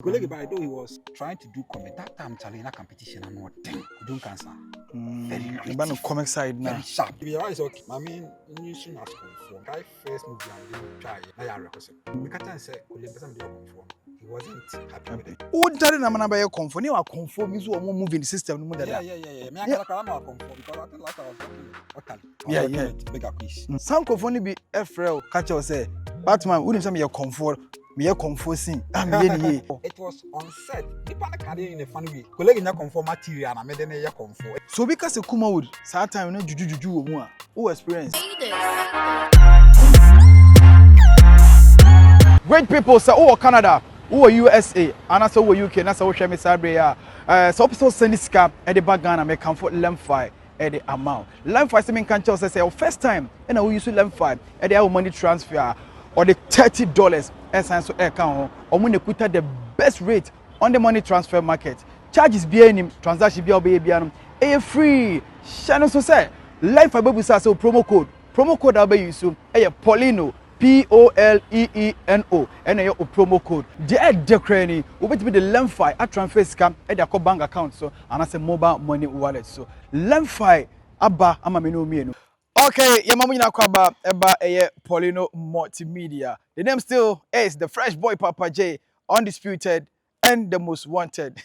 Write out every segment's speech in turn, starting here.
Colleague by though he was trying to do comment that time challenge that competition and what thing doing cancer. Very creative. On the comic side now. Very sharp. Yeah, it's okay. I mean, you soon as Komfo. Guy first movie I'm doing try. Now you request. We can't say colleague person do Komfo. He wasn't happy with it. Oh, that na mana ba Komfo. Ni wa Komfo means we moving the system no more Yeah. Me akala kala ma Komfo because I think last I was talking Otally. Yeah. Bigger quiz. Some Komfo ni be Efrel catch us say Batman wouldn't say me a Komfo. Me a Komfo scene. It was on set. People are carrying in a funny way. Colleague na Komfo material na me dey na Komfo. So because the KUMAWOOD, that time no juju wo who experience. Great people say who Canada, who USA, and also who UK, and also who me Sabria. So people send this scam at the back Ghana make comfort lemfi at the amount. Lemfi say me can tell say first time and we use lemfi at the money transfer or the $30 essence so account or when they put the best rate on the money transfer market. Charges be any transaction be obe be free. Channel so say life ababu say promo code abe use Poleeno Poleeno and your promo code the cranny will be the lemfi at transfer scam at their bank account so and as a mobile money wallet so lemfi abba amamino mienu. Okay, your mama kwaba eba Poleeno Multimedia. The name still is the fresh boy Papa J, undisputed and the most wanted.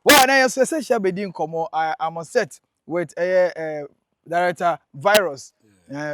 Well, now you say shall be doing komo. I'm on set with director Vyrus.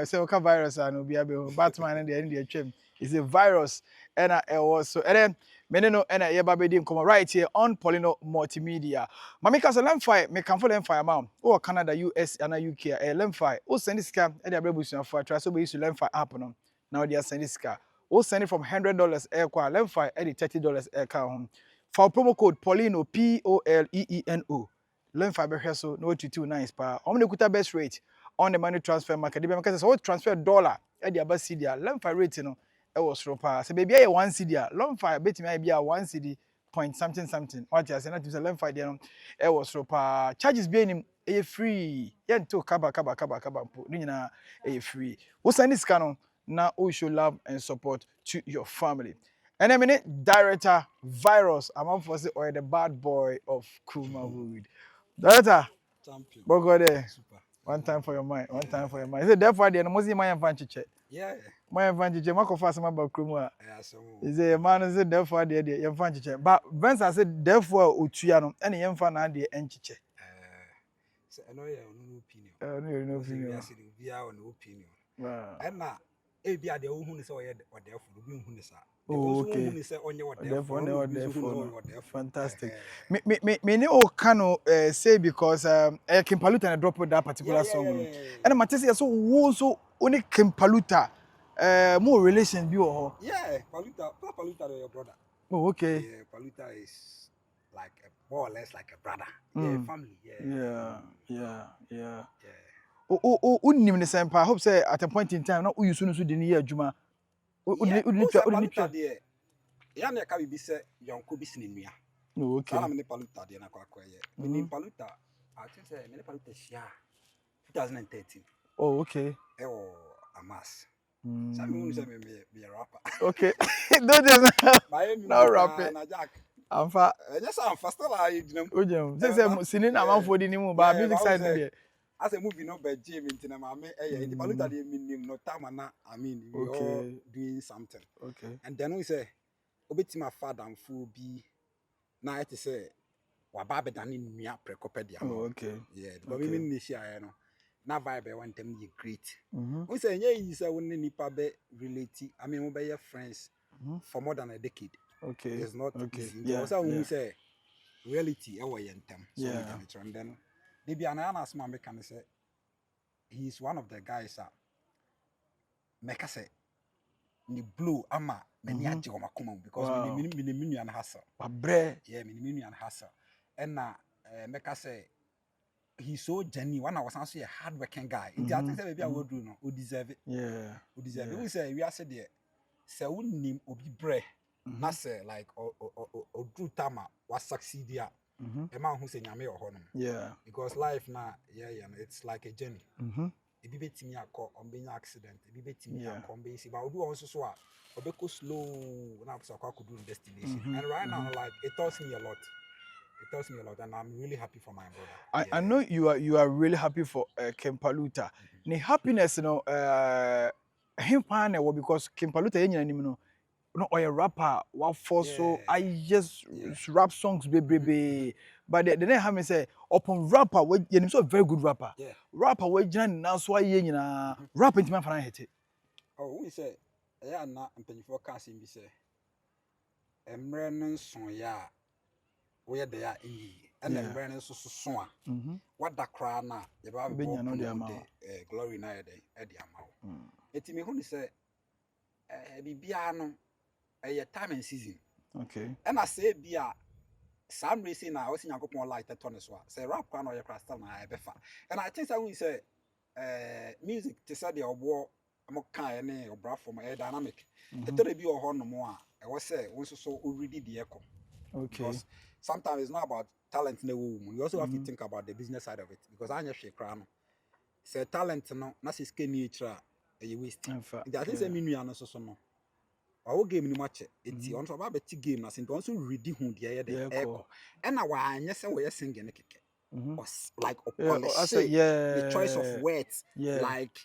So okay, Vyrus and be able Batman and the end of the is a Vyrus and was so and then meneno and a baby doing komo right here on Poleeno Multimedia. Mamika say lemfi me can follow lemfi amount. Oh Canada, US and UK lemfi. Oh send this scam and the abusu for try so we use lemfi app no. Now they are sending this car. Oh send it from $100 air kwa lemfi and $30 air car home. For promo code Poleeno Poleeno. Lemfi be so no 229 pa. How many kuta best rate on the money transfer market? Because so transfer dollar at the abasi dia lemfi rate no e was ropa. So baby 1 CD lemfi bet me be a 1 CD point something. What you say na to say lemfi dia no e was ropa. Charges be him e free. Yen to kaba po. Ni nyina e free. Wo send this canon now we show love and support to your family. And a minute, director Vyrus, I'm on for or the bad boy of KUMAWOOD. Director, Champion. Bogo there. Super. One time for your mind. Is it therefore the most my advantage? Yeah. My advantage, my confess about Kruma. So Is a man is it therefore the advantage. But Vince I said therefore Uchiano and the infant and the enchiche. So I know your opinion. No opinion. We are on opinion. Wow. And now ebi ade ohun ni say oyɛ ɔdɛfo obi ohun ni sa okay ohun ni say ɔnyɛ ɔdɛfo fantastic me ne o kano say because Kimpaluta na drop that particular song and my say so wo so only Kimpaluta more relation bi ho yeah Paluta your brother. Oh okay. Yeah, Paluta is like more or less like a brother. Yeah, family. Yeah. Unim ne sempa. I hope say at a point in time now you soon so the year adwuma. Paluta there. Ya na ka bibi say yonko bi sinenua. Oh okay. Sana me Paluta there na kwa ye. Me Paluta I think say me Paluta shia 2013. Oh okay. Amas. Some people say me a rapper. Okay. Don't just no rapping. I'm fa. Yes, I'm fast like you know. Ojem. Say sinin amanfo di ni mu ba music side there. As a movie no by Jim into the Paluta the meaning no time na I mean we all doing something. Okay. And then we say obetima father and full be na it say wa ba be dan nua prekopedia. Oh okay. Yeah, but we mean this year no. Na vibe one time you great. We say you say we nipa be relate. I mean we be your friends for more than a decade. Okay. It's not easy. Yeah. So we say reality e wo yentem. So we can it and then maybe an ask my can say he's one of the guys that make us say ni blue ama many aje o makoma because me and hustle. Abre. Yeah, me and hustle. And na make us say he's so genuine. One I was also a hard-working guy. I think that maybe I will do no. We deserve it. Yeah. We deserve it. We say we are said there. Say we name obi bre. Na say like o do tama was succeed there. A man who say nyame or honor. Yeah. Because life now, it's like a journey. ebi betimi akọ on be accident ebi betimi akọ on be see but obi also so a obi go slow na so akọ do destination and right now like it tells me a lot. It tells me a lot, and I'm really happy for my brother. I know you are really happy for Kempaluta. The happiness, you know, him pan because Kempaluta no or a rapper what for so I just rap songs baby. But the name have me say upon rapper we you so very good rapper. Rapper we jan now so ye nyina rap into man fan hit. Oh, we say yeah na mpanifo ka sim bi say emre no son ya we dey a yi and emre no so so a what da kra na ye ba be glory na ye dey e dey ama. Eti me hu ni say bibia no a time and season. Okay. And I say bia some reason I was in Yakopon light at Tony Swa. Say rap can or your crystal na befa. And I think I will say music to say the war I'm kind or bra for my dynamic. The to be or horn no more. I was say also so already the echo. Okay. Because sometimes it's not about talent in the womb. You also have to think about the business side of it. Because I know shake crown. Say talent no, na si skinny nature a waste. I think say me no so no. Our game ni match eti on so ba beti game na sin don so ready hu de the echo and na wa anya se we singing keke like the choice of words like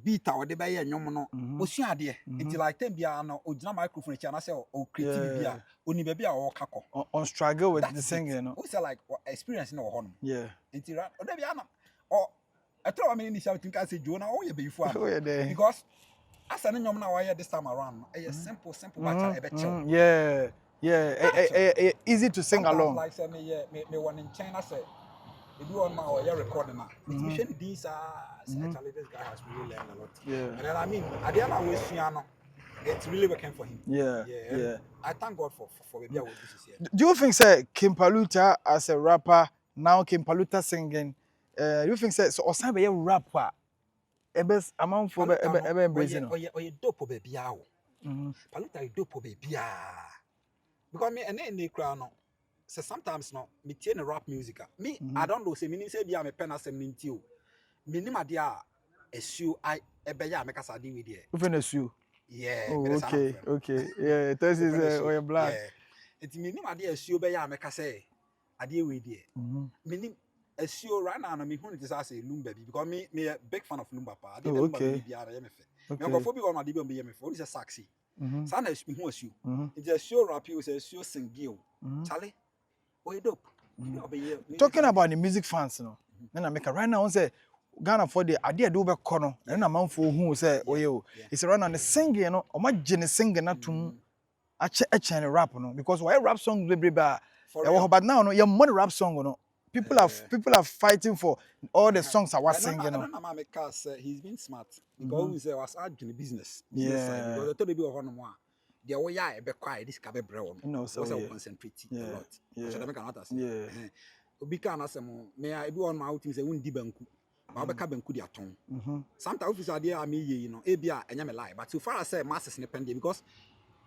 beat or the be nyom no osua de eti like tem bia no ogina microphone chi na say o creative bia oni be bia o kako on struggle with the singing no we say like experience na ho no eti o de bia na o etro wa me ni shout think say jo na o ye be before because as an nyom na why this time around simple but easy to sing along like say me one in China say if you on my recording now it's these actually this guy has really learned a lot and then I mean at the end of the it's really working for him I thank God for maybe I will this year. Do you think say Kempaluta as a rapper now Kempaluta singing you think say so osan be a rapper ebes amount for ebe embrace no oye dope baby awo Paluta e dope baby because me ene kra no say sometimes no me tie ne rap music me I don't know say me say bia me pen asem nti o me nim ade a esuo I ebe ya me kasa de we there even esuo okay this is oye black it me nim ade esuo be ya me kasa ade we there me nim Esio right now, me who is as a Lumba because me a big fan of Lumba. I didn't know be me go for be on my DB me for is a saxy. Sana is me who is you. It's a show rap you say show sing you. Charlie, oh dope. Talking about the music fans, no. Then I make a right now say Ghana for the idea do be kono. And a man for who say oh yo. It's around on the singing, no. Or my gene singing not to a rap no because why rap song be but now no your money rap song no. People are fighting for all the songs I was singing. He's been smart because he was doing business. Because I told you one more. The way I be quiet, this can be brown. No, so concentrate a lot. So I make another. Because me I do on my outing say won di banku. Ba be ka banku di aton. Sometimes officer dey am you know, e bia enya me lie, but so far as say masses ne pende because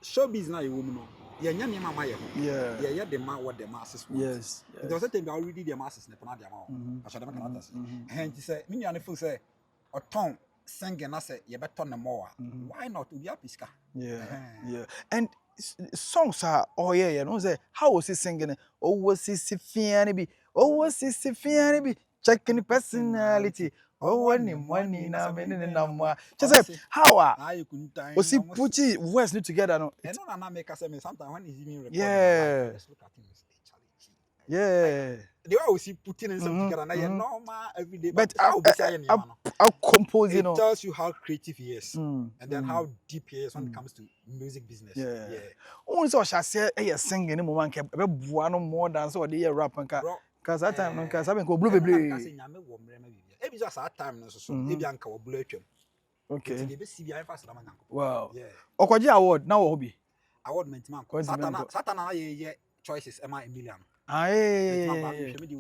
showbiz na you woman no. Yeah, the man what the masses want. Yes. It doesn't think already the masses ne pona the amount. I should make another. And he say, me and say, or tongue singing I say, you better no more. Why not? We are piska. Yeah. And songs are you know say how was he singing? Oh was he fiani be? Oh was he fiani be? Checking the personality. Oh, money now, just say how was he putting words together? No, and no, make us sometimes when he's even recording. Let's look at him. The way we see putting in something together, now normal every day. But how composing, it tells you how creative he is, and then how deep he is when it comes to music business. Only so shall say, "Hey, singing in moment, no more than so they rap and because that time, because I go blue baby. Maybe just that time, so maybe Uncle will blow him. Okay. Wow. Yeah. Okwaji award now hobby. Award meant man. Satana ye choices am I a million.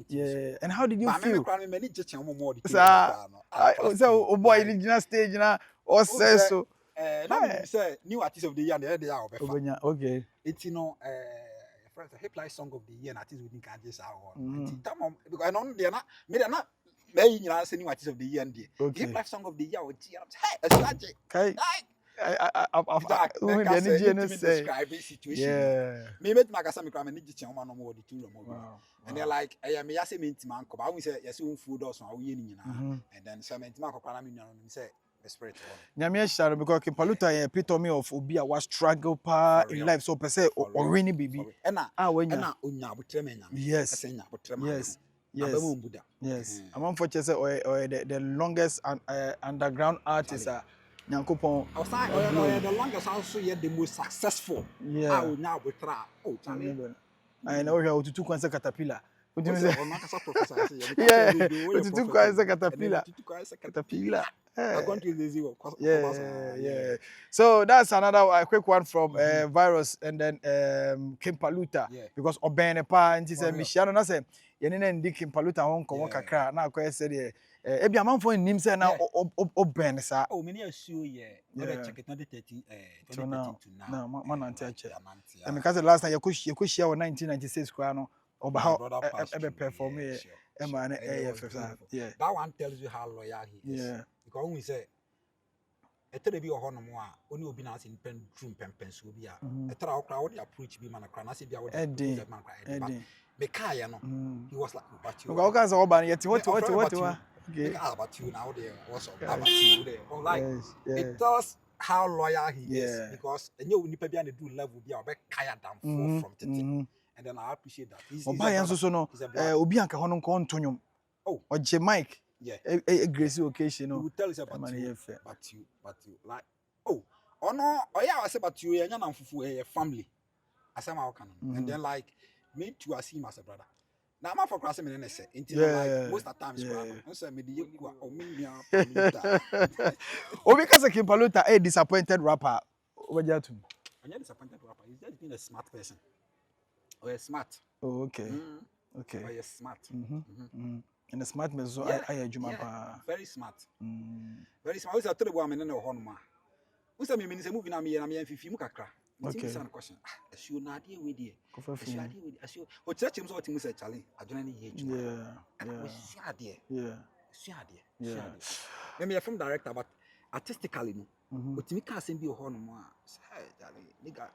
Yeah. And how did you feel? So boy original stage now or say so. Say new artist of the year they are okay. It's friends a hip life song of the year and artist within can just award. Because I know they are not may you know sending what is of the year and the life song of the year or hey describe the situation. Me met Magasami Cram and Nijian one more the 2 and they're like, I am Yassim man, I will say, yes, food or so, and then some Marco say, the spirit. Nyame share because Kimpaluta e epitome of obi a was struggle pa in life so per se or really baby. Ena onya botreme nyame. Yes. Yes. Among for chese or the longest underground artist Nyankopon. The longest also yet the most successful. Onya botra. Oh, Charlie. I know how to 2 kwanza caterpillar. What do you say? Yeah. To 2 kwanza caterpillar. Yeah. So that's another quick one from Vyrus and then Kimpaluta because Obene pa and say Michano na say yenene ndi Kimpaluta won komo kakra na akoye say de ebi amanfo nim say na Obene sa many assume check it 2013 to now man anti check and because the last time you could share 1996 kwa no oba how perform yeah that one tells you how loyal he is because when we say etere bi oho no mo a oni obi na asin pen drum pen so bi a etere okra wo dey approach bi man akra na se bi a wo dey man akra me kai no he was like but you go say oba yet what okay about you now there what's up about you there like it tells how loyal he is because enye nipa bi na do level bi a obe kai down from tete and then I appreciate that he's so no obi anka ho no nko ntonyom oje Mike a gracie occasion no will tell us about you like no yeah I say about you nya na fufu family asema how can and then like me too I see him as a brother now I'm for crossing me say like most of the times I say me dey ku o me nia obi ka say Kimpaluta a disappointed rapper obaja to I'm not disappointed rapper he's just being a smart person or smart okay or you're smart and the smart man so very smart very smart. We say tell me no ho no ma we say me say movie na me fifi mu kakra it's a question asio na ade we dey asio o church him so what him say challenge adwena ne ye me film director but artistically no otimi ka asem bi ho no ma say jale nigga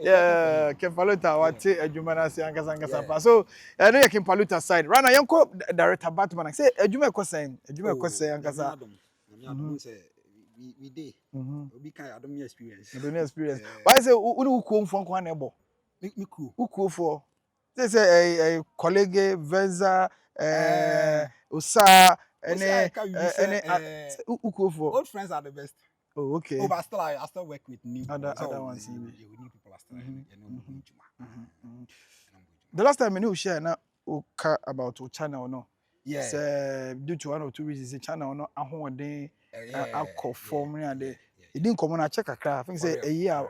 yeah Kimpaluta what adwuma na se ankasa pa so I know Kimpaluta side right now yanko director Batman say adwuma ekosen ankasa we dey obi kan adom experience why say unu kuo mfo nko na ebo me kuo for say colleague Venza Usa old friends are the best. Oh, okay. Oh, but I still work with new other ones. New people are still the last time I knew share na about your channel no. Yes. Due to 1 or 2 reasons the channel no ahoden akọ form and it didn't come on a check akra. I think say a year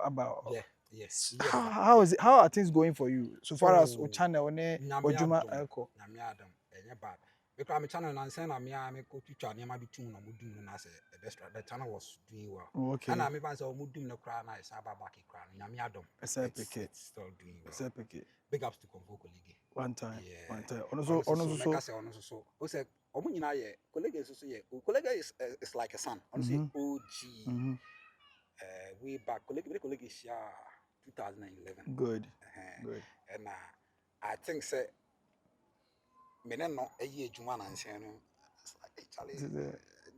about yes. How is it? How are things going for you so far as your channel ne ojuma eko? Nyame adam enye bad. Because my channel and send me go to channel ma bi tun na mudum na say the channel was doing well. Okay. And I me ban say mudum na kra na is aba back kra na nyame adam. It's still doing well. Big ups to Komfo colleague. One time. Ono so. O say omo nyina ye colleague so ye. Colleague is like a son. Ono say OG. We back colleague is 2011. Good. And I think say me no eye adwuma na nsen no Charlie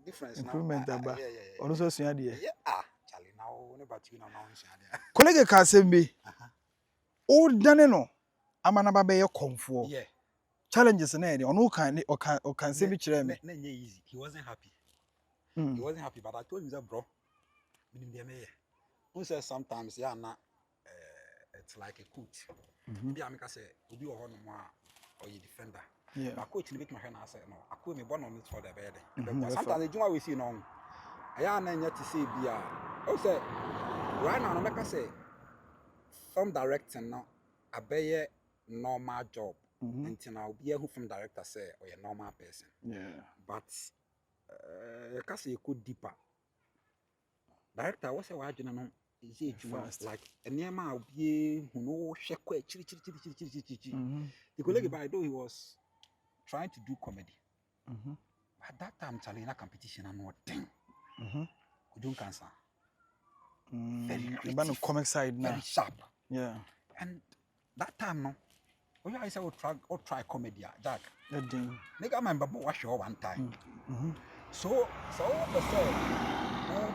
difference improvement aba ono so sua de Charlie now ne batu na sua de colleague ka sembe o dane no amana ba be Komfo challenges na e ono kan se bi kire me na easy he wasn't happy but I told him that bro minim de me who says sometimes na it's like a coach bi ameka say obi wo ho no mo a or you defender. My coach in the bit my hand I said no. I could me born on it for the bed. Sometimes the juma we see no. I am not to see be also right now I say film directing now a be normal job until I'll be a who film director say or a normal person. But you can say you could deeper. Director what's why you know is it like a near my be who know shake chiri. The colleague by though he was trying to do comedy. At that time, Charlie, in a competition and what thing. Ujun cancer. Very creative. Comic side now. Very sharp. Yeah. And that time, no. Oh yeah, I said we'll try comedy, Jack. Nigga, I remember watch your one time. So what the say?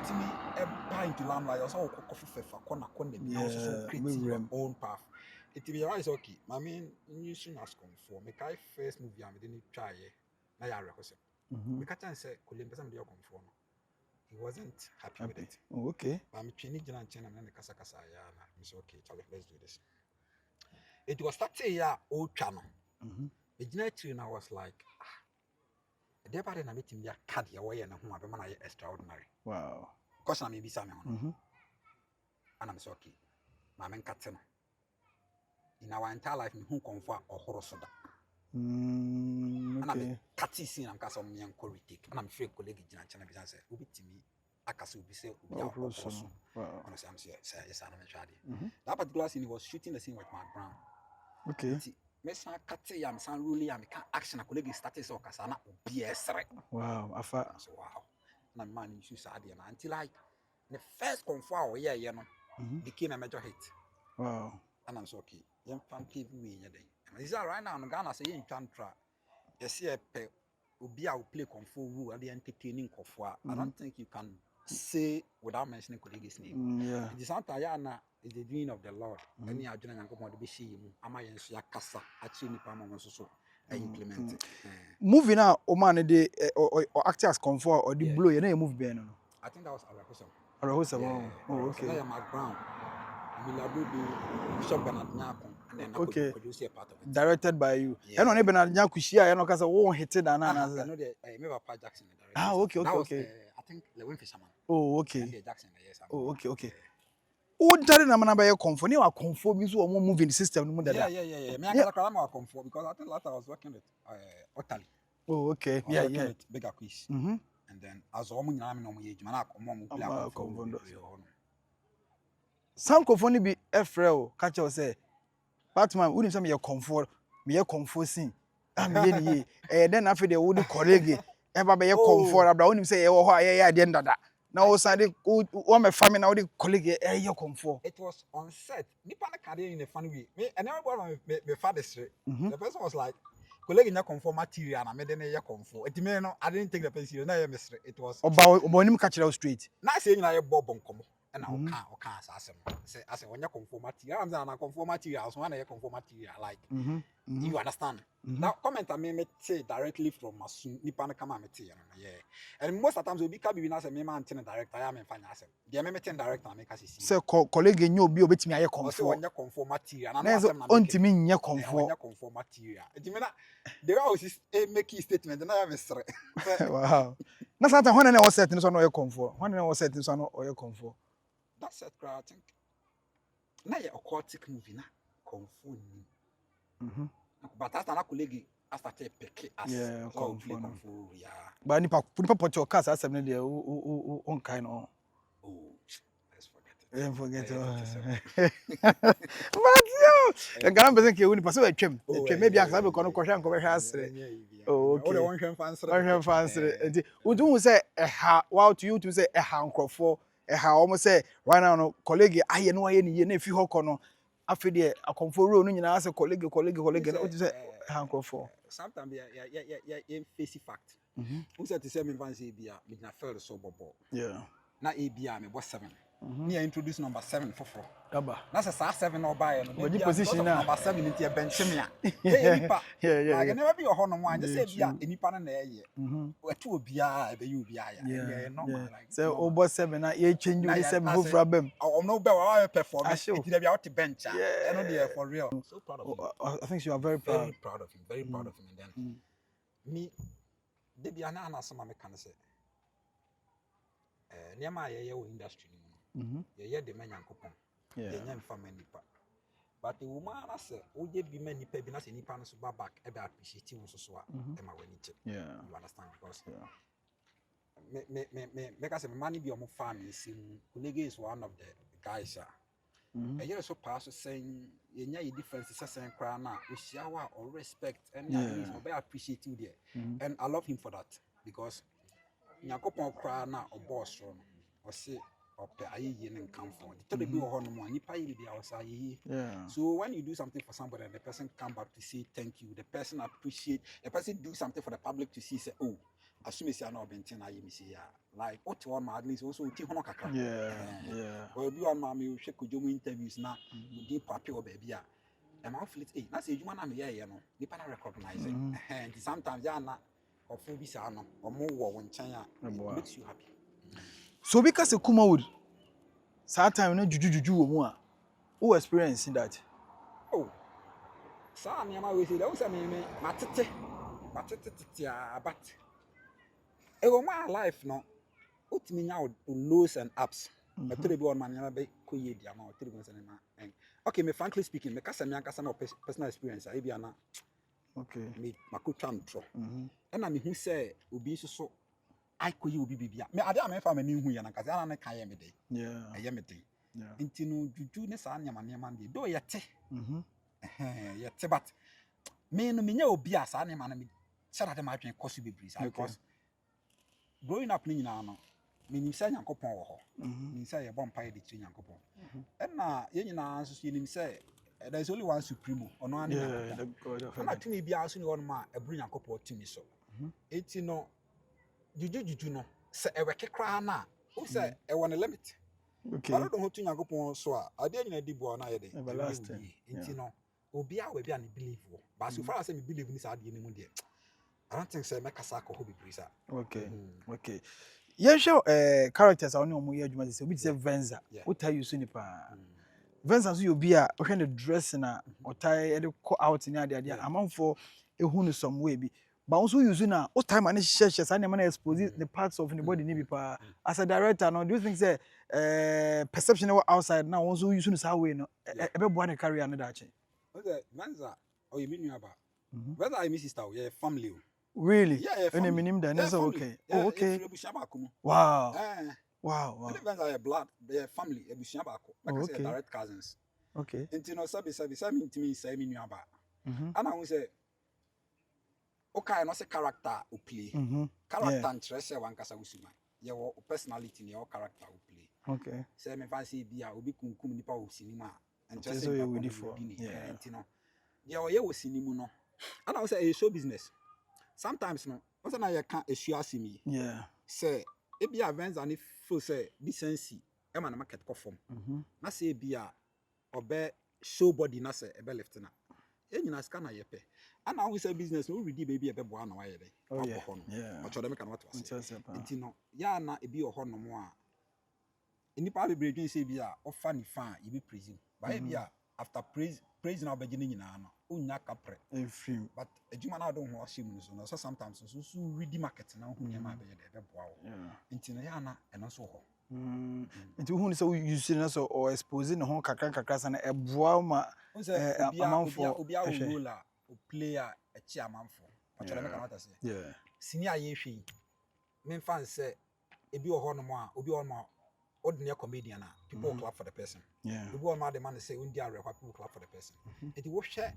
To me, a pint to lamb like I saw coffee for corner, also creating your own path. It be right, okay. My main new soon as Komfo. Make I first movie, I didn't try it. Now I request. We can't say, Colin, somebody Komfo. He wasn't happy with it. Oh, okay. I'm training and China and the Kasa. Yeah, okay, Charlie, let's do this. It was that year old channel. The genetic I was like, the part in a meeting, they cut your way and whom I extraordinary. Wow. Because I may be some and I'm so okay. My man Katsina. In our entire life, who Komfo or horror soda. And I'm Katsi scene and Castle me and Corey take. And I'm sure colleague in China business will be to me. Akasu be say, honestly, I'm saying, that particular scene, he was shooting the scene with my Brown. Okay. Mesa Katsi, I'm saying, really, I'm action. A colleague started so Casana, BS. Wow, afa. So, wow. And I'm man, you should until like the first Komfo, yeah, you know, became a major hit. Wow. And I'm so okay. Young fan TV me is that right now? Ghana say you can't try. You see a pe Obi will play Komfo who are the entertaining Komfo. I don't think you can say without mentioning colleague's name. Yeah. It is not Ayana is the doing of the Lord. Any adjourn and come on the Bishi, am I in Kasa, actually, Pamon so I implement it. Moving now, Oman, the or actors Komfo or the blow, you know, move Ben. I think that was Arahosa. Arahosa, oh, okay. I am Mark Brown. Okay. Produce a part of it. Directed by you. I don't even know Kushia, I know because I won't hit it. I know the remember Pa Jackson. Okay. I think Lilwin Fisherman. Oh, okay. Jackson, yes. Oh, okay. Oh, Daddy, I'm not by Komfo. You are Komfo means we moving the system. Yeah. Me, I can't Komfo because I think last I was working with Otali. Oh, okay. Yeah. With bigger quiz. And then as a woman, I'm no age, man, I'm Komfo. Some Komfo be Efrel, catch you say. Batman, who didn't say me a Komfo, me a Komfo scene. I'm then after the old colleague, ever be a Komfo, I don't say, oh, I didn't that. Now, Sunday, one my family now, the colleague, your Komfo. It was on set. Nippon career in a funny way. Me, and everyone, my father straight. The person was like, colleague in your Komfo material, and I made a Komfo. It may not, I didn't take the pencil, no, mystery. It was about him catch it out straight. Not saying I bob on come. And I can't say, I say, when you Komfo material, I'm saying I Komfo material, so when I Komfo material, like, you understand? Now, comment I may say directly from Masun, Nippon Kama material, yeah. And most of the times, we become even as a member and director, I am in finance. The American director make us see. So, colleague, you be obey me, I Komfo. When you Komfo material, and I'm to me, you Komfo. Komfo material. It mean they always make a statement, and I have a story. Wow. That's not when I was setting on your Komfo. When I was setting on your Komfo. That's it, I think. Now you're aquatic movie, na Komfo. But that's not a colleague. I started picking as Komfo. Yeah. But nipa put your cast as something there. On kind of. Oh, let's forget it. But yo, the Ghana person can only pass away trim. Maybe I have a conversation conversation. Oh, okay. One fans. Would you say wow to you to say a Komfo? How almost say right now, colleague, I know any if you hook on after the a Komfo room, you know, as a colleague, what you say, Komfo? Sometimes, yeah, face fact. Who said to say me fancy be a midnight first so bobo? Yeah. Now, ABM, me was 7. Me introduce number 7 for 4. That's a 7 or by and position number 7 into a bench. Yeah. I can never be a honor one. Just say, yeah, any pan and air. Or 2 BI, you be so, over 7, I change you 7 move rubber. Oh, no, I perform. I show you out the bench. Yeah, I know they are for real. So proud of him. I think you are very proud. Very proud of him. Very proud of him. And then me, they be an answer, my can say. Near my industry. Yeah, the man coupon. Yeah, for many part. But the woman, I say, oh, you be many pebbles in Nippon back about appreciating so. Yeah, you understand because make us a money be on family. Colleague is one of the guys a year so pass saying you differences saying crana we share or respect and I appreciate you there and I love him for that because nyakopon crana or boss or say or ayi and comfort to be on one so when you do something for somebody and the person come back to say thank you, the person appreciate, the person do something for the public to see say oh assume say no benten ayi me say like what one at least also ti hono kakra or be on ma me hwe kojomu interviews na di papi or baby a e ma feel it na say adwuma na me ye no nipa na recognize and sometimes ya na of bi say no o mo wo wo nchan a makes you happy. So because a Kumawood sad time no juju wo mu a who experience that? Oh sa me ma we say that say me matete but e go my life no utimi nya lows and ups but to be on man ya be ko ye dia ma to be go say na okay me frankly speaking me kasa me ankasa na personal experience I bia na okay me makotwa ntro na me hu say obi so I could you be bibia me ade am fa mani hu ya na kasa na kan ye me dey ye me dey nti no juju ne sa nyama ne man dey do ye te ye te but me no me nya obi a sa ne man me shara de ma twen koso bibris because growing up ni nyina no me nim say Nyankopon wo ho me say ye bom pa ye de chi Nyankopon na ye nyina so ye nim say there is only one supreme ono ani Nyankopon na tumi bia so ni won ma ebru Nyankopon tumi so eti no juju no se eweke kra na o se e won limit okay I don't know to Nyankopon so a ade nyina di bo na ye de enti no obi a we bia na believe wo but so far as me believe ni sa ade ni mu de I don't think say make a sack or brisa. Okay. Okay. Yeah, sure. Characters are no more adwuma say. We say Venza. What tell you so nipa. Venza so you be a when the dress na or tie e go out in there. Amount for ehunu some way be. But also using na what time and share and man expose the parts of the body ni be pa. As a director no do you think say perception outside now also using this way no e be boa na carry another action. Okay, Venza or you mean about whether I miss sister or family. Really? Yeah, and minim then that's okay. Oh, okay. Wow. Wow. Even a blood, their family, a bushabako, like I say, direct cousins. Okay. And you know, sabi to me, say me about. And I will say, okay, not say character who play. Character and treasure one casa usuma. Your personality, your character who play. Okay. Say me fancy be a ubi kum nipa u cinema. And just say you with for. Yeah. You know, yeah, we cinema no. And I will say, show business. Sometimes no, what's na you can issue me. Yeah. Say, it be events and if feel say decency, e man market conform. Na say be a obe show body na say e be left na. E nyina ska na yepe. And now we say business no ready baby e be boa na wa ye dey. Oh yeah. But them can what was. Nti no, ya na e be ho no mo a. Enipa be bredwin say be a offer ni fan e be praise. Ba e be a after praise na obegine nyina no. Unya kapre but ejuma na don ho ashim no so sometimes so ready market na ho nyama be dey be boa wo nti na ya na eno so ho nti hu ni so use na so or exposing ho kakra sana e boa ma amanfo obi a roller o player e chi amanfo patcho me kan say yeah senior ye hwe me fan say e bi ho no mo a obi o ma ordinary comedian na people clap for the person obi o ma the man say undi are people clap for the person it wo hwe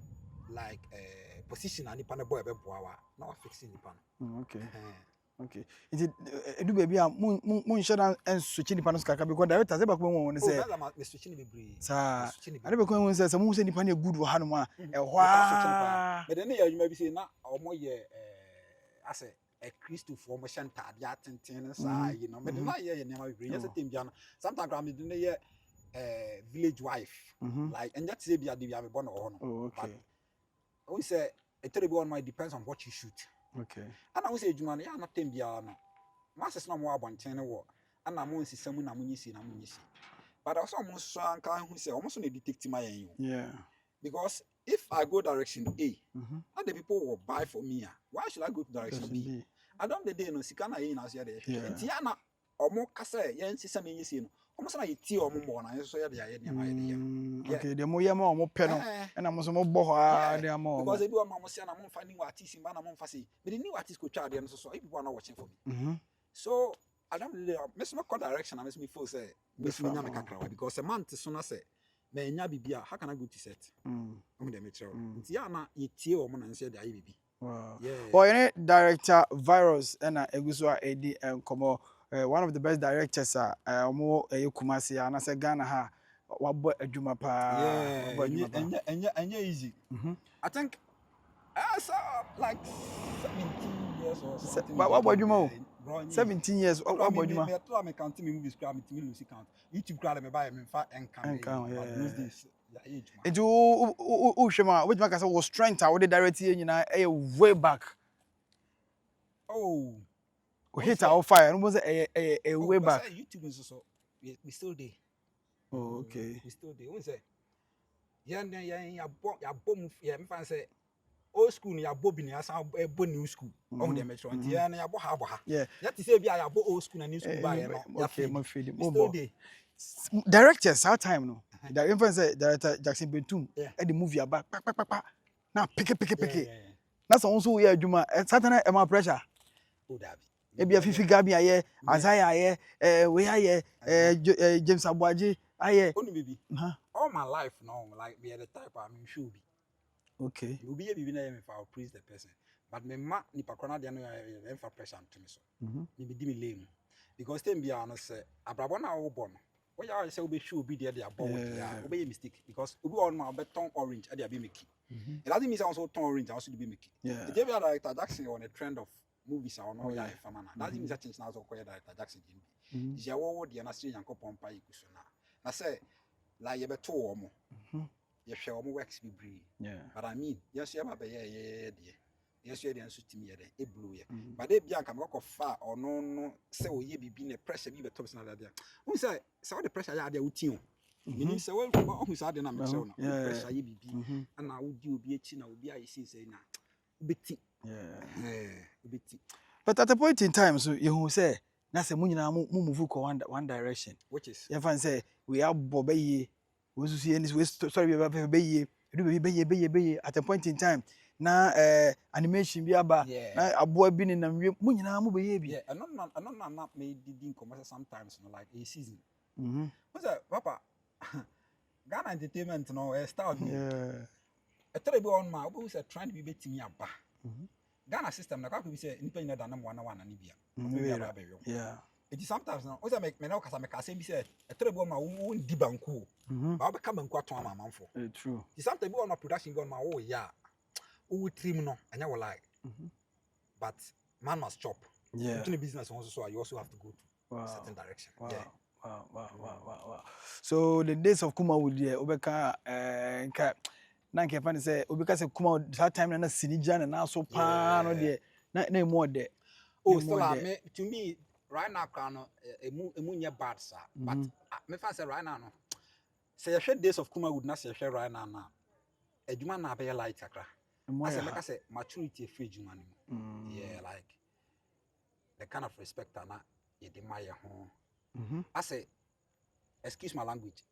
like position ani pan boy be boawa na fixing the pan okay it do baby mun share and switch the pan kaka because director say back when won say me switch ni bebre sa ade back when won say mun say ni pan good wo ha no ma e hwa me de ne ya adwuma bi say na omo ye ase a Christopher mo shanta dia tenten sa you know me de na ye ne ma bebre just tem bia sometimes gram de ne ye village wife like and that say bia de bia me born ho no okay we say a terrible one might depends on what you shoot. Okay. And I will say, Juman, ya not them bia no. Masters no more about 10 war. And I'm only some na munisi. But also almost so who say almost on a detective my you. Yeah. Because if I go direction A, and the people will buy for me, why should I go to direction B? I don't the day no sikana in as yet. And Tiana or more cassa, yen see some in almost like tea or more na so ya dey okay the more yama mo pe no na mo so mo bo ha dey am because e be one mo say na mo finding artist in ba na mo fa say but the new artist go try dey so people are not watching for me so I don't really miss my direction. I miss me full say miss me nyame kakra because a man to so na say me nya bibia how can I go to set? I'm the metro. Nti ya na yetie o mo na nse de ayi bibi. Wow. Yeah. Well, any director Vyrus and Egusua Edi and Komo, one of the best directors more Kumasi and I say Ghana ha wabo adwuma pa. Yeah. And easy. I think I saw like 17 years or something. What about you? 17 years. What about you? I'm counting me movies, crowd, me lose count. YouTube crowd, me buy me fat and count. Yeah. Lose this. And you, Shema, which man was strength. I would direct you, way back. Oh, we hit our fire. And was a way back. YouTube is so we still there. Oh, okay. We still there. What say? Yeah, bomb. Yeah, me say. Old school ni abo bi ni asa ebo new school on the metro and ya na abo ha yeah that is say bi abo old school and new school ba ya no okay my feeling more directors our time no the influence director Jackson Bentum the movie about now pick na so also we adwuma certain am pressure o da bi e bia fifi gabi aye Azaya aye we aye James Abuaji aye onu baby all my life now like be the type I'm sure be okay. You be a baby name if I praise the person. But me ma ni pakona de no for pressure to me so. Me be lame. Because them be honest say abrabo na wo born. What you say we show be there about what be a mistake because we all know about turn orange and they be make. It doesn't mean also turn orange also to be make. Yeah. If you are director Jackson on a trend of movies or no yeah for man. That means that change now so call director Jackson Jimmy. Is your word the na say yankopon pa ikuso na. Na say like you be to omo. You share more works be brave. Yeah. But I mean, yes, you have a yeah, yes, you are to me a blue. But they can walk off far or no, say, oh, ye be being a pressure, be the top now there. Who say, so the pressure I had with you? Meaning, so well, who's had an amateur, pressure ye be, and I would you be a chin, I would be I see say now. Bitty, bitty. But at a point in time, so you say, that's a move one direction, which is, if I say, we are Bobby. We see any sorry be at a point in time na animation bi aba na aboa bi ni na mu nyina mu be bi and not made didn't commercial sometimes no like a season what's that papa Ghana entertainment no start a tell be on my who said trying to be betting aba Ghana system na ka be say nipa nyina da na mo na wana ni bia yeah. It is sometimes now. Oza make me now kasa me kasa bi say e terrible ma wo ndi banku. Ba be ka banku aton amanfo. True. It sometimes be on my production go ma wo ya. Wo trim no anya wo like. But man must chop. Yeah. In the business also so you also have to go to certain direction. Wow. Yeah. Wow. So the days of KUMAWOOD there obeka nka na nke fa say obeka say KUMAWOOD that time na sinija na so pa no there na more there. Oh still me to me right now, emu bad sir. But me fan say right now no. Say you share days of KUMAWOOD na say share right now na. Ejuma na be light akra. I say make I say maturity free ejuma ni. Yeah, like the kind of respect na ye dey my ho. I say excuse my language.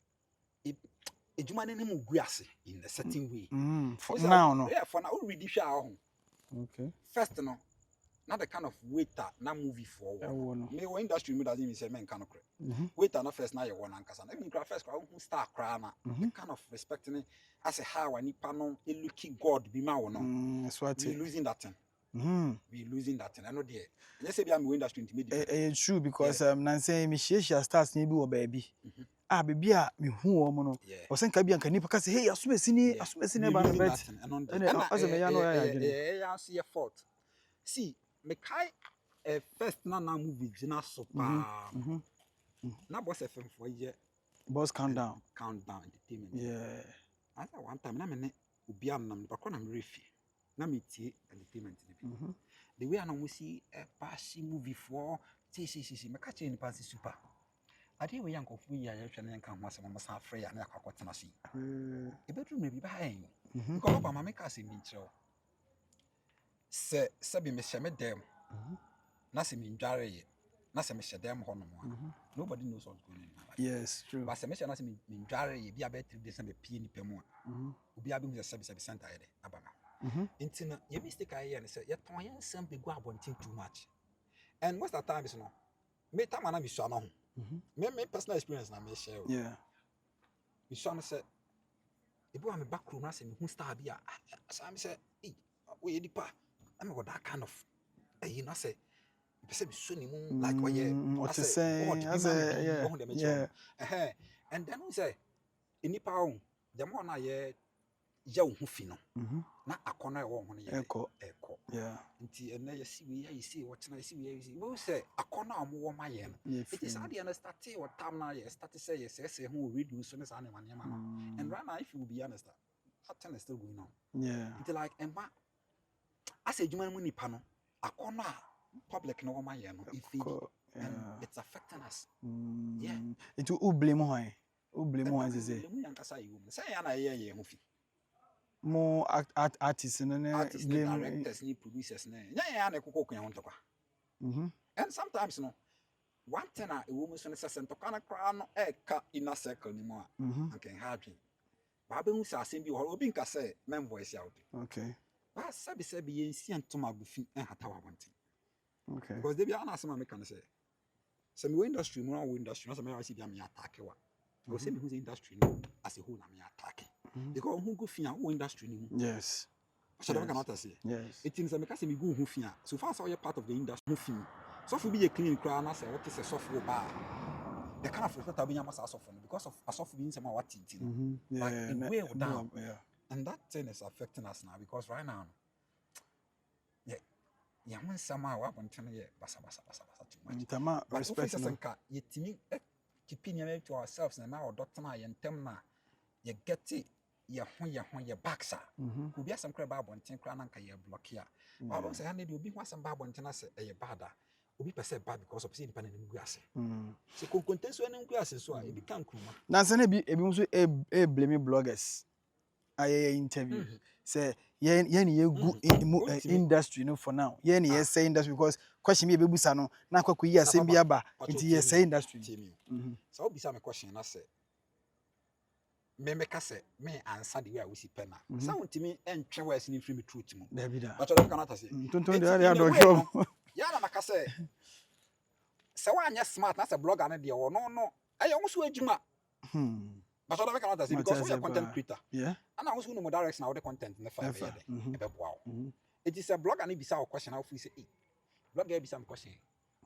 Ejuma ni mu guase in a certain way. For now no. Yeah, for now we ready share ho. Okay. First no. Not the kind of waiter na movie for me or industry me doesn't even say men cannot waiter na first na you want ankasa even cry first cry who start cry na kind of respecting as a how ani pa no e looking god be ma wo no we losing that thing we losing that thing I know there let's say be am industry intermediate it's true because nan say me share stars ni bi wo baby baby a me hu o mo no o sen ka bi anka nipa ka say hey asumesini ba na bet and as me ya no ya see fault see me kai first na movie jina so pa na boss FM for ye boss countdown entertainment yeah at one time na me ne obi am na me bakọ na me refi na me tie entertainment the way I know we see a passy movie for see me catch any passy super I dey we yank of we ya hwe na yank ho asem masa afre ya na akwakwata na si e bedroom na bi ba ha yin because papa mama ka se mi nkyerɛ se be me sheme dem na se me ndware ye na se me hye dem ho no nobody knows what's going on in my life yes true but se me hye na se me ndware ye bi about 3 days na be pie ni pemu a obi abi hu se be center ye de abama intina ye mistake aye ne se ye ton ye nsem be go abontin too much and most of the time is no me time na me so no me personal experience na me share yeah me so no say ebu am back room na say me hu star bi a so am say we edipa am got that kind of you know say person be so ni mu like what you say yeah and then we say enipa on the more na ye hu fi no na akona e wo ho ne eko yeah nti ene ye si we see what na si we say akona am wo ma ye no it is how the start or time na ye start say yes who reduce so na sa ne ma no and right now if you be honest that thing is still going on yeah it's like emma as a human mu nipa no akona public no wo ma ye no if and it's affecting us yeah it will blame who say say ya na ye hu fi more artists and directors ni producers na ya na ekoko kun ntokwa and sometimes no one thing a woman so say ntokwa na kra no ka inner circle ni mo a can hard ba be hu say asem bi ho obi nka say men voice out okay ba sabi ye nsi antoma gufi hata wa wanti okay because they be an asem me can say me industry mo na industry no say me see be am attack wa go say me hu industry no as a whole na me attack because who go fia who industry ni yes so that can not say yes it means me can say me go who fia so far so you part of the industry who fia so for be a clean cry na say what is a software bar the kind of that be am software because of software being some what it yeah like way down yeah and that thing is affecting us now because right now yeah when somehow what want to basa too much tama respect no yetimi keeping to ourselves and now doctor na yentem na you get it ye back sa could be some crab abonten kra na nka ye block ya ba say hand dey obi ho asem ba abonten ase e bad obi pese bad because of say nipa na ngu ase so content so na ngu ase so e bi kan kruma na say na bi so blame bloggers aye interview say ye good industry no for now ye na ye say industry because question me bebusa no na kwaku yi asem bi aba nti ye say industry so obi say me question na say me ka say me answer the way I see pen na say untimi entwe wise ni free me truth mu da bi da but I cannot say tonton de ya do show ya na maka say wa anya smart na say blogger na de wo no aye wo so adwuma but I cannot say because we are content creator yeah and I was no direction now the content in the five year e be boa it is a blogger na bisa question how free say blogger bisa question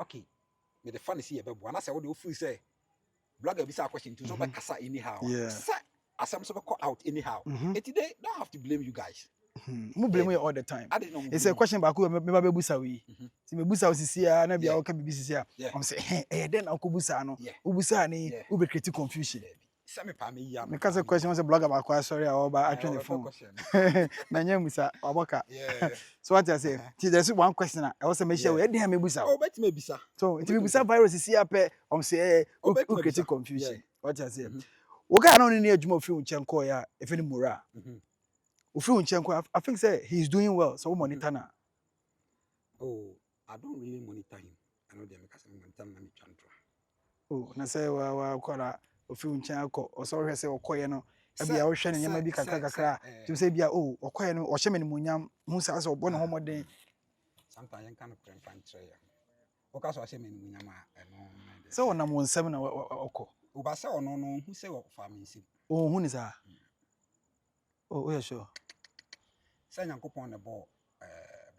okay me the fun see e be boa na say wo de free say blogger bisa question to so be kasa anyhow say asem so be call out anyhow it they don't have to blame you guys mu blame you all the time it's a question back me ba be busa we ti me busa osisi a na bia o ka bibi sisi a am say then na ko busa no o busa ni o be create confusion say me pa me ya me ka say question was a blogger back sorry o ba atwe the phone na nya musa oboka so what I say there's one question I was say me share we then me busa o bet me bisa so it me busa virus sisi a pe am say o create confusion what I say Oga no ni adwuma ofiri nchen ko ya efeni mura. Ofiri nchen ko I think say he's doing well so we monitor na. Oh, I don't really monitor him. I know them because I monitor na me chantra. Oh, na say wa kwara ofiri nchen akọ o so hwe say okoye no e bia wo hwe ne nyama bi kakra ti say bia oh okoye no o hye me munyam hu sa so obo ne homoden. Sometimes you can prevent try. Oka so hye me munyam a no. So wonam wonsam na okọ. Oba say ono no hu say wo farming sim. Oh hu ni sa. Oh yeah sure. Say Nyankopon na bo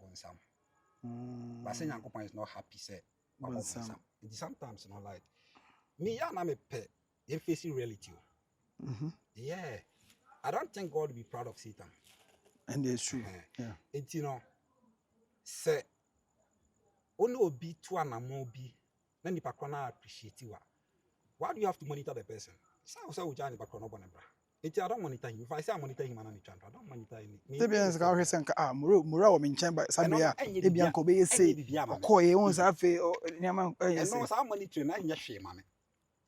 bonsam. But say Nyankopon is not happy say bonsam. It sometimes you know like me ya na me pe you facing reality. Yeah. I don't think God will be proud of Satan. And it's true. Yeah. It you know say only obi to anamo bi na nipa kwana appreciate wa. Why do you have to monitor the person? So we join the background of Bonabra. I don't monitor him. If I say I monitor him, I don't monitor him. Debians ka hwe senka mura wo menchen ba sabia ebian ko be say okoye won sa fe nyama yes. No, so monitor na nya hwe ma me.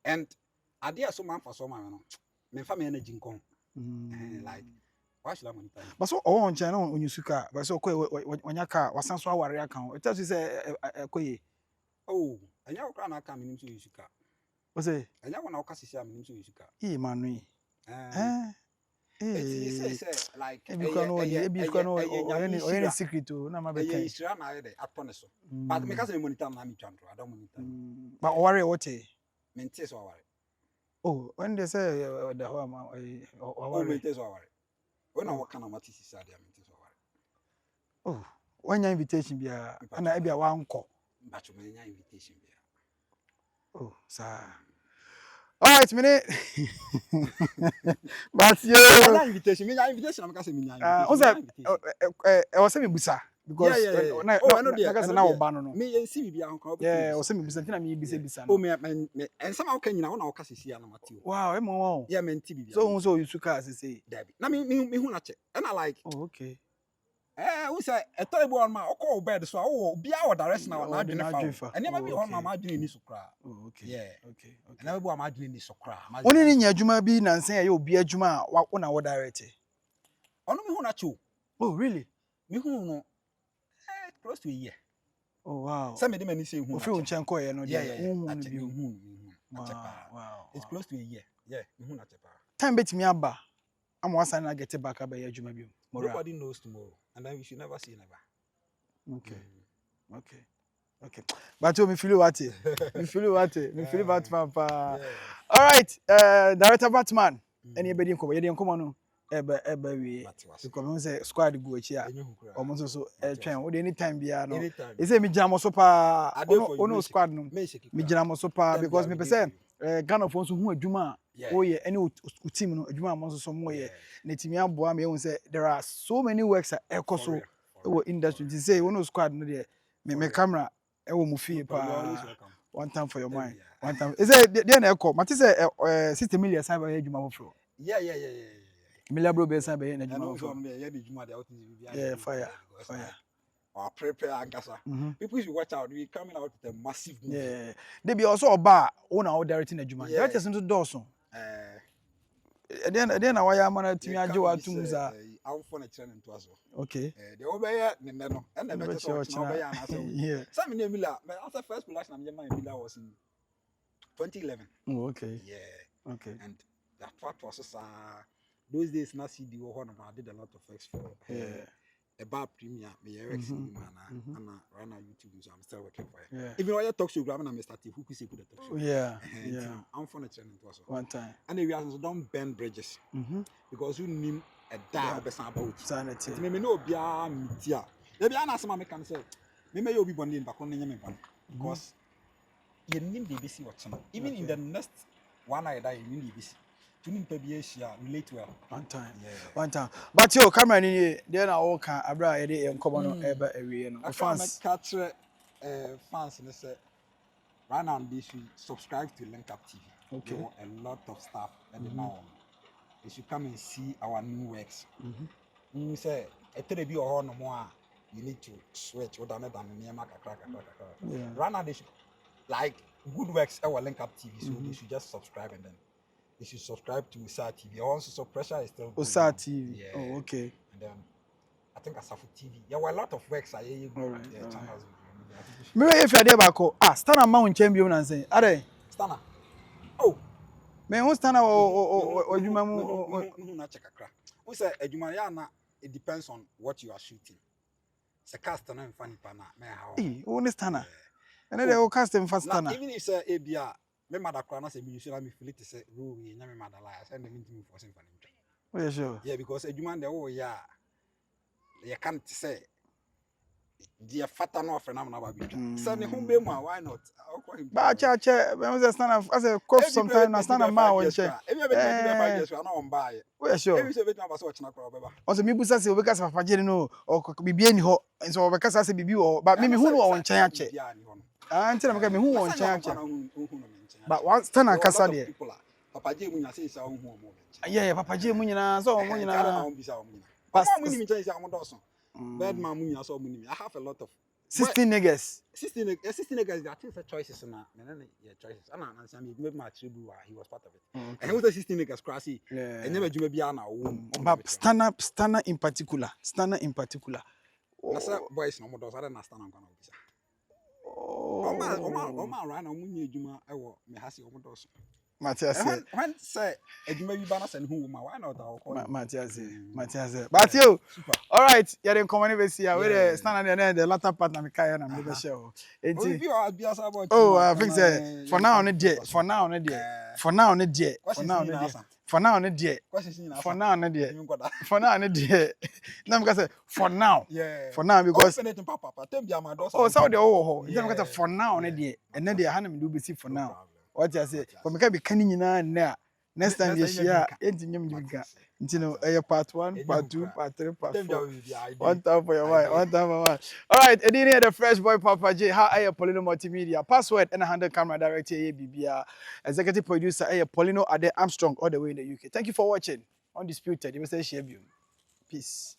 And ade so man for so man no. Me fa me energy nkon. Like why should I monitor him? But so on nchen na onyusuka, but so okoye onyaka wasan so aware aka. It tells you say okoye. Oh, anya okra na aka me nim so yusuka. What's it? Anya wona okasisi am nim so yusuka. Manu. It's say like a secret to na ma be kai. It's na I upon so. But me case me monitor na me twantro. I don't monitor. But worry what eh? Mente so worry. Oh, when they say the how am oh mente so worry. When I work na mati sisa dia mente so worry. Oh, when your invitation bia na e bia wa nko. But you may invitation bia. Oh, sir. All right, minute. But you invitation. Me invitation. I'm say me invitation. was saying busa because I know there. Now ban me see bia nko. Yeah, was saying busa. Tina me bisa. Oh me and somehow can you na ka sisi na mati. Wow, wow. Yeah, me nti bia. So you suka as say. Dabi. Na me hu na che. And I like. Oh, okay. We say a terrible one ma okọ bed so wo bia wo direction na na adwene fa. And never be on ma adwene ni so kra. Oh, okay. Yeah. Okay. And never be on ma adwene ni so kra. Oni ni nya adwuma bi na nsen ya obi adwuma wo na wo direct. Ono me hu na che. Oh, really? Me hu no close to a year. Oh, wow. Some of them any say hu. Ofi unchen ko ye no yeah. Wow. It's close to a year. Yeah, me hu na che pa. Time betimi aba. Am wasa na get back aba ya adwuma bi. Nobody knows tomorrow, and then we should never say never. Okay. But you me feel what? Me feel Batman pa. All right, director Batman. Anybody come? You come on no. Ebe we. Because we say squad go echi a. Omo so twen. We anytime bia no. E say me jam so pa. Ono squad no. Me jam so pa because me say Ghana for so hu adwuma. Oh yeah, any team no adwuma mo so mo ye. Na timi aboa me say there are so many works at ekoso industry. To say one squad no there. Me camera e wo mu fie pa. One time for your mind. One time. Is there na eko? Mate say 60 million sai ba adwuma for. Yeah. Million bro be sai ba na adwuma for. Yeah, fire. Or prepare agasa. People should watch out. We coming out with a massive movie. Yeah. They be also oba own our directing adwuma. They just into Dawson. Then why am I to me ajo atumza. I'm for a channel to us. Okay. The obey no and the better yeah. Some in Mila, my after first production I'm Mila was in 2011. Oh, okay. Yeah. Okay. And that part was those days na CD one I did a lot of effects for a bar premiere, me Rex and right now YouTube, so I'm still working for it. Yeah. Even when I talk to you, I'm Mr. T, who could say put the talk show. Yeah. I'm for a channel to us. One time. And we also don't bend bridges. Because you need a die about sanity. Me no be a media. Maybe I ask my can say, maybe you'll be born in back on the because you need the BC watching. Even in the next one I die, you need this. To me, relate well. One time. But your camera ni there na all can abra e dey enkomo no eba ewie no. Fans catch fans and say right now they should subscribe to Link Up TV. Okay. There are a lot of stuff and now they should come and see our new works. We say a telebi or no more you need to switch or than near right now they should like good works our Link Up TV, so they should just subscribe and then you should subscribe to Usa TV. Also, so pressure is still Usa TV. Yeah. Oh, okay. And then I think Asafu TV. There were a lot of works. I hear you channels. Me if you dey back Stana ma won champion na say. Are Stana. Oh. Me won Stana o adwuma mu na check akra. We say adwuma ya na it depends on what you are shooting. Se cast na mfani pa na me how. Eh, won Stana. And then o cast em fast Stana. Even if say ABA me mother cry na say me should me feel it say rule we nya me mother lie send them into me for something. Oh, yeah, sure. Yeah, because adwuma dey oh yeah. You can't say the fatter no friend na ba bi. Say ne home be mu why not? Ba cha me was stand as a cough sometimes na stand ma won che. If you be 5 years na on buy. Oh, sure. If you be na ba so china kra obeba. Also me busa say obeka sa papa jeri no o bibie ni ho. So obeka sa say bibi o ba me hu no won chen ache. Ah, nti na me hu won chen ache. But one stand and kasa there. Papa J munya say sa hu mo. Yeah, Papa J munya so mo nyina. But munya say sa mo doso. Bad man munya so munya. I have a lot of 16 niggas. 16 niggas that is a choices na. Yeah, choices. Ana say me make my tribu he was part of it. And he was 16 niggas crazy. And never juma bia na wo. But Stana in particular. Na say boys no mo doso ada na Stana ngwana obisa. Oma right now munya juma ewo me hase omo doso. Matthias. When say edwuma bi ba na say who ma why not our call. Matthias. But you. All right, you dey come on we see we dey stand on the latter part na me kai na me be share. Oh, I think say for now on it there. For now on it there. For now on it there. For now on it there. For now on it there. For now on it there. For now on it there. Now because say for now. For now because oh so the oh because for now on it there. And then they hand me do be see for now. What you say? For me can be canning nyina na. Next time you share anything you got. You know, part 1, part 2, part 3, part 4. One time for your wife, one time for one. All right, and then here the fresh boy Papa J. How are you, Poleeno Multimedia? Password and handle camera director BBR. Executive producer Poleeno Ade Armstrong all the way in the UK. Thank you for watching. Undisputed. You will say share you. Peace.